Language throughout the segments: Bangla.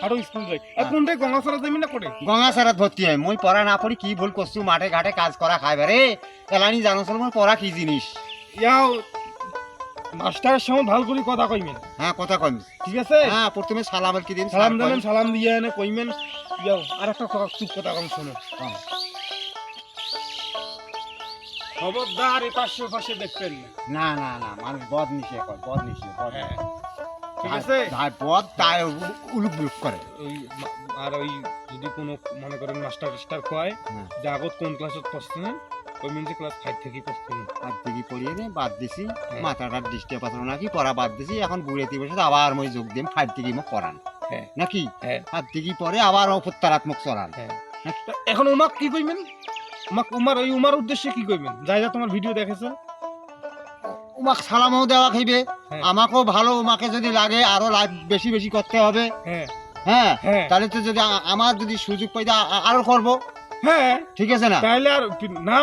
আরো স্কুল যাই আর কোনটা গঙ্গাছড়া যাবি না করে গঙ্গাছড়াত ভর্তি হয় মই পড়া না পড়ি কি ভুল করছু মাঠে ঘাটে কাজ করা খাইবে রে এলানি জানোসল মই পড়া কি জিনিস ইয়াও মাস্টারের সঙ্গে ভালো করে কথা কইবেন হ্যাঁ কথা কম ঠিক আছে হ্যাঁ প্রথমে সালামের কি দিন সালাম দেবেন সালাম দিয়ে এনে কইবেন ইয়াও আর একটা কথা চুপ কথা কম শোনো খবরদার এ পাশে দেখবেন না না না না মানুষ বদ নিষে কয় বদ নিষে বদ হ্যাঁ ঠিক আছে যাই বদ তাই উলুক বুলুক করে ওই আর ওই যদি কোনো মনে করেন মাস্টার টাস্টার কয় হ্যাঁ। যে আগত কোন ক্লাসত পড়ছেন ওই মিনছে ক্লাস 5 থেকে পড়ছেন আর দিকে পড়িয়ে নে বাদ দিছি মাথাটা ডিস্টার্ব আছে নাকি পড়া বাদ দিছি এখন বুড়েতি বসে আবার মই যোগ দিম 5 থেকে মোক পড়ান হ্যাঁ নাকি হ্যাঁ 5 থেকে পরে আবার অপত্তরাত্মক চড়ান হ্যাঁ তা এখন উমাক কি কইবেন উমার উদ্দেশ্যে কি কইবেন যাই যা তোমার ভিডিও দেখেছো উমাক সালামও দেওয়া খাইবে হ্যাঁ। আমাকেও ভালো উমাকে যদি লাগে আরো লাইভ বেশি বেশি করতে হবে হ্যাঁ হ্যাঁ হ্যাঁ তাহলে তো যদি আমার যদি সুযোগ পাই আরো করবো হ্যাঁ ঠিক আছে না তাহলে আর না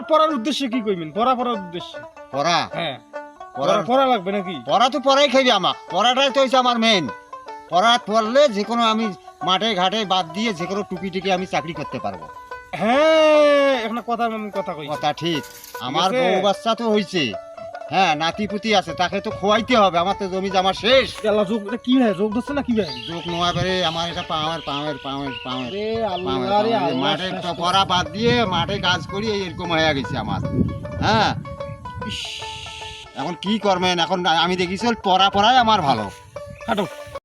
পড়ার উদ্দেশ্যে কি কইবেন পড়ার উদ্দেশ্যে পড়া হ্যাঁ পড়ার পড়া লাগবে নাকি পড়া তো পড়াই খাইবে আমার পড়াটাই তো হচ্ছে আমার মেন পড়া পড়লে যে কোনো আমি মাঠে ঘাটে বাদ দিয়ে যে কোনো টুপি টিকে আমি চাকরি করতে পারবো হ্যাঁ এখন কথা কই কথা ঠিক আমার আছে। বউ বাচ্চা তো হয়েছে হ্যাঁ নাতিপুতি আছে তাকে তো খোয়াইতে হবে আমার তো জমি জামা শেষ গেলা যোগ এটা কি ভাই যোগ দিচ্ছে না কি ভাই যোগ নোয়া পারে আমার এটা পাওয়ার রে আল্লাহ রে আল্লাহ মাঠে তো পড়া বাদ দিয়ে মাঠে কাজ করি এরকম হয়ে গেছে আমার হ্যাঁ এখন কি করবেন এখন আমি দেখি পড়াই আমার ভালো হাঁটো